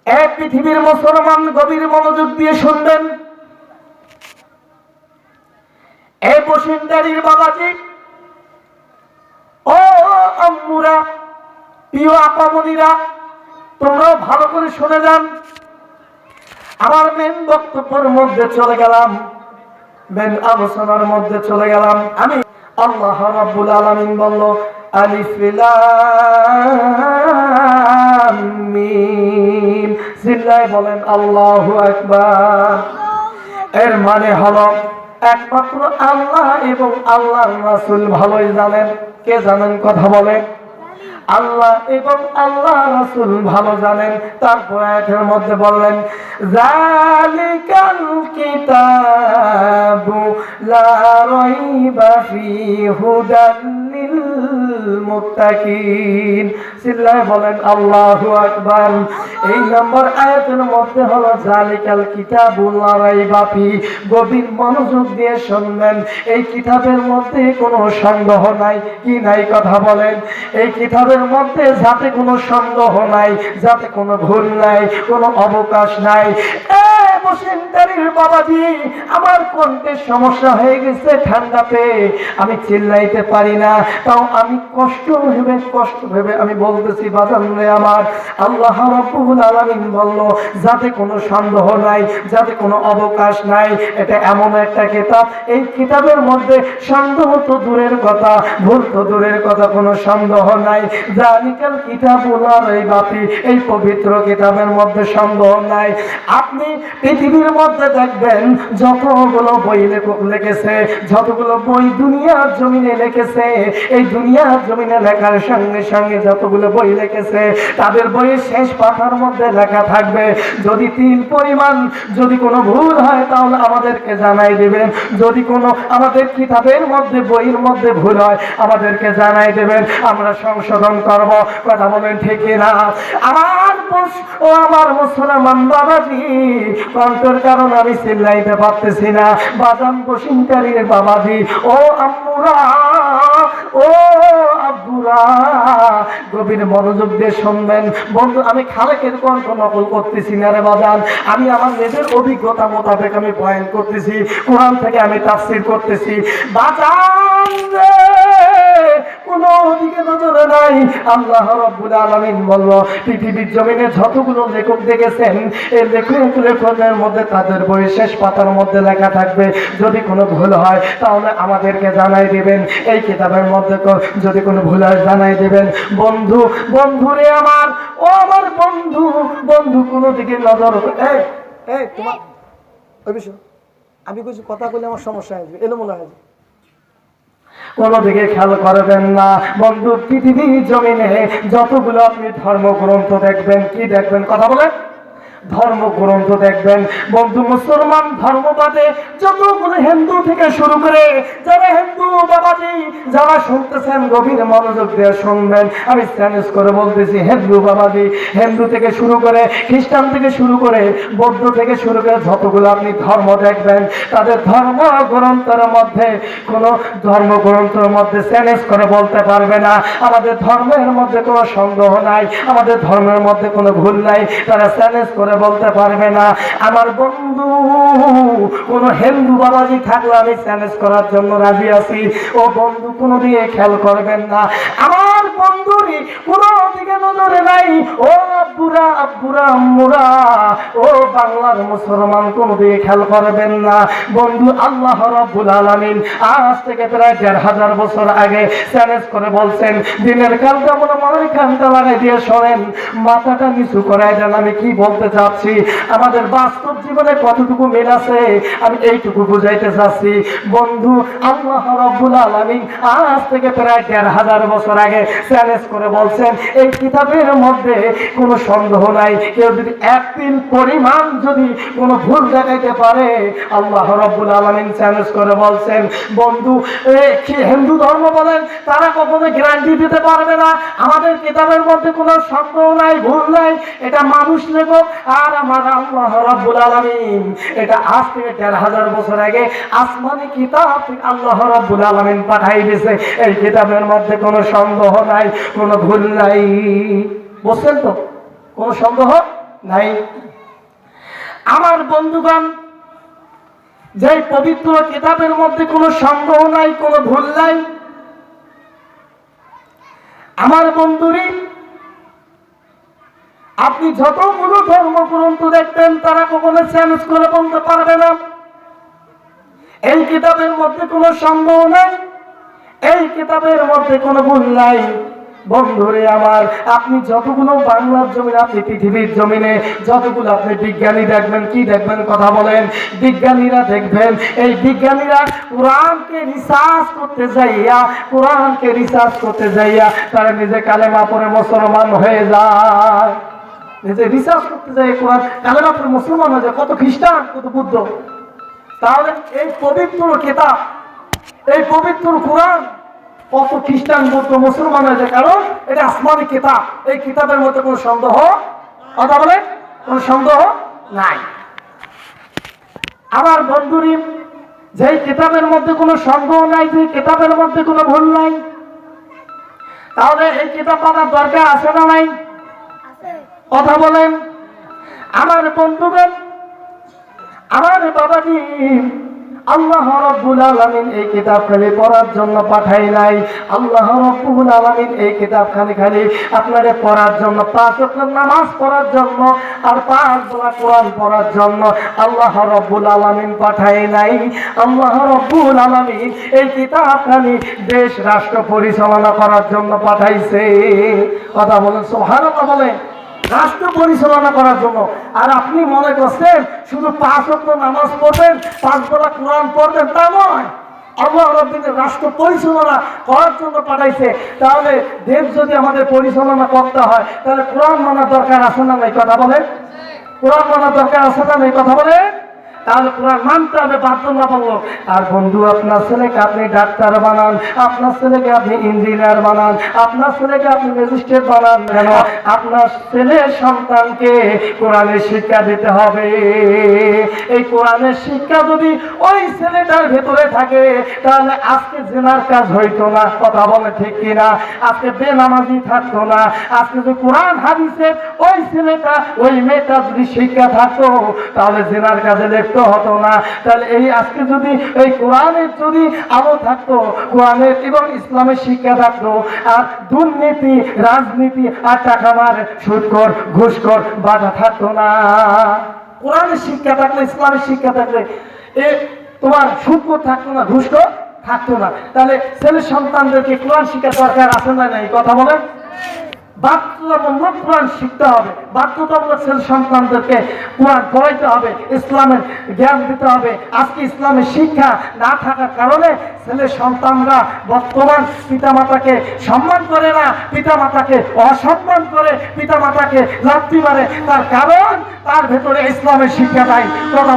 এক পৃথিবীর মুসলমান গভীর মনোযোগ দিয়ে শুনবেন। এই বসিন্দারির বাবাজি, ও আম্মুরা, প্রিয় আপামনিরা, তোমরাও ভালো করে শুনে যান। আমার মেন বক্তব্যের মধ্যে চলে গেলাম, মেন আলোচনার মধ্যে চলে গেলাম। আমি আল্লাহ রাব্বুল আলামিন বলল, আলিফ লাম মিম, চিল্লায় বলেন আল্লাহু আকবার। এর মানে হলো একমাত্র আল্লাহ এবং আল্লাহর রাসূল ভালোই জানেন। কে জানেন? কথা বলেন। আল্লাহ এবং আল্লাহ রাসূল ভালো জানেন। তারপর আয়াতের মধ্যে বললেন, যালিকাল কিতাবু লা রাইবা ফীহি হুদাল লিল মুত্তাকিন। চিল্লায় বলেন আল্লাহু আকবার। এই নম্বর আয়াতের মধ্যে হলো যালিকাল কিতাবু লা রাইবা ফীহি। গভীর মনোযোগ দিয়ে শুনবেন। এই কিতাবের মধ্যে কোনো সন্দেহ নাই। কি নাই? কথা বলেন। এই কিতাবের মধ্যে যাতে কোনো সন্দেহ নাই, যাতে কোনো ভুল নাই, কোনো অবকাশ নাই। বাবাজি, আমার কণ্ঠে সমস্যা হয়ে গেছে ঠান্ডা পেয়ে, আমি চিল্লাইতে পারি না। তাও আমি কষ্ট ভেবে আমি বলতেছি, বাজান রে আমার, আল্লাহ রাব্বুল আলামিন বলল যাতে কোনো সন্দেহ নাই, যাতে কোনো অবকাশ নাই। এটা এমন একটা কিতাব, এই কিতাবের মধ্যে সন্দেহ তো দূরের কথা, ভুল তো দূরের কথা, কোনো সন্দেহ নাই। যালিকাল কিতাবুল লা রাইবা ফীহি, এই পবিত্র কিতাবের মধ্যে সন্দেহ নাই। আপনি পৃথিবীর মধ্যে দেখবেন যতগুলো বই লেখক লিখেছে, যতগুলো বই দুনিয়ার জমিনে লিখেছে, এই দুনিয়ার জমিনে লেখার সঙ্গে সঙ্গে যতগুলো বই লিখেছে, তাদের বইয়ের শেষ পাতার মধ্যে লেখা থাকবে, যদি তিল পরিমাণ যদি কোনো ভুল হয় তাহলে আমাদেরকে জানাই দেবেন। যদি কোনো আমাদের কিতাবের মধ্যে, বইয়ের মধ্যে ভুল হয় আমাদেরকে জানাই দেবেন, আমরা সংশোধন করব। কথা বলেন ঠিক না? আমার মুসলমান বাবাজি, কণ্ঠের কারণ আমি চিল্লাইতে পারতেছি না। বাজান বসিনকারীর বাবাজি, ও আম্মুরা, ও আব্বুরা, গভীর মনোযোগ দিয়ে শুনবেন। বন্ধু, আমি খালেকের কণ্ঠ নকল করতেছি না রে বাজান, আমি আমার নিজের অভিজ্ঞতা মোতাবেক আমি বয়ান করতেছি, কোরআন থেকে আমি তাফসীর করতেছি। বাজান রে, কোনো দিকে নজরে নাই। আল্লাহ রাব্বুল আলামিন বলল, পৃথিবীর জমিনে যতগুলো লেখক দেখেছেন, এই লেখকের মধ্যে তাদের বইয়ের শেষ পাতার মধ্যে লেখা থাকবে, যদি কোনো ভুল হয় তাহলে আমাদেরকে জানাই দিবেন। এই কিতাবের মধ্যে যদি কোনো ভুল হয় জানাই দিবেন। বন্ধু, বন্ধুরে আমার, ও আমার বন্ধু, বন্ধু কোনো দিকে নজর, এই তোমার ওই বিষয় আমি কিছু কথা বলে আমার সমস্যা হয়ে এলো মনে হয়, কোনো দিকে খেয়াল করবেন না। বন্ধু, পৃথিবীর জমিনে যতগুলো আপনি ধর্মগ্রন্থ দেখবেন, কি দেখবেন? কথা বলেন। ধর্মগ্রন্থ দেখবেন। বন্ধু, মুসলমান ধর্মবাদে যতগুলো হিন্দু থেকে শুরু করে, যারা হিন্দু বাবাজি যারা শুনতেছেন গভীর মনোযোগ দিয়ে শুনবেন, আমি চ্যালেঞ্জ করে বলতেছি, হিন্দু বাবাজি, হিন্দু থেকে শুরু করে, খ্রিস্টান থেকে শুরু করে, বৌদ্ধ থেকে শুরু করে যতগুলো আপনি ধর্ম দেখবেন, তাদের ধর্মগ্রন্থের মধ্যে কোনো ধর্মগ্রন্থের মধ্যে চ্যালেঞ্জ করে বলতে পারবে না আমাদের ধর্মের মধ্যে কোনো সন্দেহ নাই, আমাদের ধর্মের মধ্যে কোনো ভুল নাই, তারা চ্যালেঞ্জ করে বলতে পারবে না। আমার বন্ধু, কোন হিন্দু বাবাজি থাকলে আমি চ্যালেঞ্জ করার জন্য রাজি আছি। ও বন্ধু, কোনো দিকে খেয়াল করবেন না, আমার বন্ধুরি কোনো দিকে নজরে নাই। ও আব্বুরা, আব্বুরা, আম্মুরা, ও বাংলার মুসলমান, কোনো দিকে খেয়াল করবেন না। বন্ধু, আল্লাহ রাব্বুল আলামিন আজ থেকে প্রায় ১,৫০০ বছর আগে চ্যালেঞ্জ করে বলছেন, দিনের কালটা মনে মনের কানটা লাগাই দিয়ে শোনেন, মাথাটা নিচু করাই দেন। আমি কি বলতে চাচ্ছি, আমাদের বাস্তব জীবনে কতটুকু মিল আছে আমি এইটুকু বুঝাইতে চাচ্ছি। বন্ধু, আল্লাহ রাব্বুল আলামিন আজ থেকে প্রায় ১,৫০০ বছর আগে চ্যালেঞ্জ করে বলছেন, এই কিতাবের মধ্যে কোনো সন্দেহ নাই, কেউ যদি এক তিল পরিমাণ যদি কোনো ভুল দেখাইতে পারে, আল্লাহ রাব্বুল আলামিন চ্যালেঞ্জ করে বলছেন। বন্ধু, হিন্দু ধর্ম বলেন, তারা কখনো গ্যারান্টি দিতে পারবে না আমাদের কিতাবের মধ্যে কোনো সন্দেহ নাই, ভুল নাই, এটা মানুষ লেখক। আর আমার আল্লাহ রাব্বুল আলামিন এটা আজ থেকে ১,৫০০ বছর আগে আসমানি কিতাব আল্লাহ রাব্বুল আলামিন পাঠাই দিয়েছে। এই কিতাবের মধ্যে কোনো সন্দেহ নাই, কোনো ভুল নাই। বুঝছেন তো? কোনো সন্দেহ নাই। আমার বন্ধুগণ, যে পবিত্র কিতাবের মধ্যে কোনো সন্দেহ নাই, কোনো ভুল নাই, আমার বন্ধুরি, আপনি যতগুলো ধর্মগ্রন্থ দেখবেন তারা কখনো চ্যালেঞ্জ করে বলতে পারবে না এই কিতাবের মধ্যে কোনো সন্দেহ নাই, এই কিতাবের মধ্যে কোনো ভুল নাই। বন্ধুরে আমার, আপনি যতগুলো বাংলার জমিনে, আপনি পৃথিবীর জমিনে যতগুলো আপনি বিজ্ঞানী দেখবেন, কি দেখবেন কথা বলেন, বিজ্ঞানীরা দেখবেন, এই বিজ্ঞানীরা কোরআনকে রিসার্চ করতে যাইয়া, কোরআনকে রিসার্চ করতে যাইয়া তারা নিজে কালেমা পড়ে মুসলমান হয়ে যায়। নিজে রিসার্চ করতে যাই কোরআন কালেমা পড়ে মুসলমান হয়ে যায়। কত খ্রিস্টান, কত বুদ্ধ। তাহলে এই পবিত্র কিতাব, এই পবিত্র কোরআন কত খ্রিস্টান, বৌদ্ধ, মুসলমান হয়েছে, কারণ এটা আসমানি কিতাব। এই কিতাবের মধ্যে কোনো সন্দেহ, কথা বলে, কোনো সন্দেহ নাই। আমার বন্ধুরি, যে কিতাবের মধ্যে কোনো সন্দেহ নাই, যে কিতাবের মধ্যে কোনো ভুল নাই, তাহলে এই কিতাব পড়ার দরকার আছে না নাই? কথা বলেন। আমার বন্ধুগণ, আমার বাবাজি, আল্লাহ রাব্বুল আলামিন এই কিতাব খালি পড়ার জন্য পাঠাই নাই। আল্লাহ রাব্বুল আলামিন এই কিতাব খালি আপনারে পড়ার জন্য, 5 ওয়াক্ত নামাজ পড়ার জন্য আর 5 বেলা কোরআন পড়ার জন্য আল্লাহ রাব্বুল আলামিন পাঠাই নাই। আল্লাহ রাব্বুল আলামিন এই কিতাব খালি দেশ রাষ্ট্র পরিচালনা করার জন্য পাঠাইছে। কথা বলেন সুবহানাল্লাহ, বলেন, রাষ্ট্র পরিচালনা করার জন্য। আর আপনি মনে করছেন শুধু 5 ওয়াক্ত নামাজ পড়বেন, 5 বেলা কোরআন পড়বেন, তা নয়। আল্লাহ রাব্বুল রাষ্ট্র পরিচালনা করার জন্য পাঠাইছে। তাহলে দেশ যদি আমাদের পরিচালনা করতে হয়, তাহলে কোরআন মানার দরকার আছে না নাই? কথা বলে, কোরআন মানার দরকার আছে না নাই? কথা বলে। তাহলে কোরআন মানতে হবে বাধ্যতামূলক। আর বন্ধু, আপনার ছেলেকে আপনি ডাক্তার বানান, আপনার ছেলেকে আপনি ইঞ্জিনিয়ার বানান, আপনার ছেলেকে আপনি ম্যাজিস্ট্রেট বানান, কেন আপনার ছেলের সন্তানকে কোরআনের শিক্ষা দিতে হবে। এই কোরআনের শিক্ষা যদি ওই ছেলেটার ভেতরে থাকে, তাহলে আজকে জেনার কাজ হইতো না। কথা বলে ঠিক কিনা? আজকে বেনামাজি থাকতো না। আজকে যদি কোরআন হাদিসের ওই ছেলেটা, ওই মেয়েটা যদি শিক্ষা থাকতো, তাহলে জেনার কাজে লিপ্ত হতো না। তাহলে এই আজকে যদি এই কোরআনের যদি আলো থাকতো, কোরআনের এবং ইসলামের শিক্ষা থাকতো, আর দুর্নীতি, রাজনীতি আর টাকা মার, সুদখোর, ঘুষখোর বাধা থাকতো না। কোরআনের শিক্ষা থাকলে, ইসলামের শিক্ষা থাকলে তোমার সুদখোর থাকতো না, ঘুষখোর থাকতো না। তাহলে ছেলে সন্তানদেরকে কোরআন শিক্ষা দরকার আছে না নাই? কথা বলেন। বাধ্যতামূলক কোরআন শিখতে হবে, বাধ্যতামূলক ছেলে সন্তানদেরকে কোরআন পড়াইতে হবে, ইসলামের জ্ঞান দিতে হবে। আজকে ইসলামের শিক্ষা না থাকার কারণে ছেলে সন্তানরা বর্তমান পিতামাতাকে সম্মান করে না, পিতামাতাকে অসম্মান করে, পিতামাতাকে লাথি মারে। তার কারণ তার ভেতরে ইসলামের শিক্ষা নাই। কথা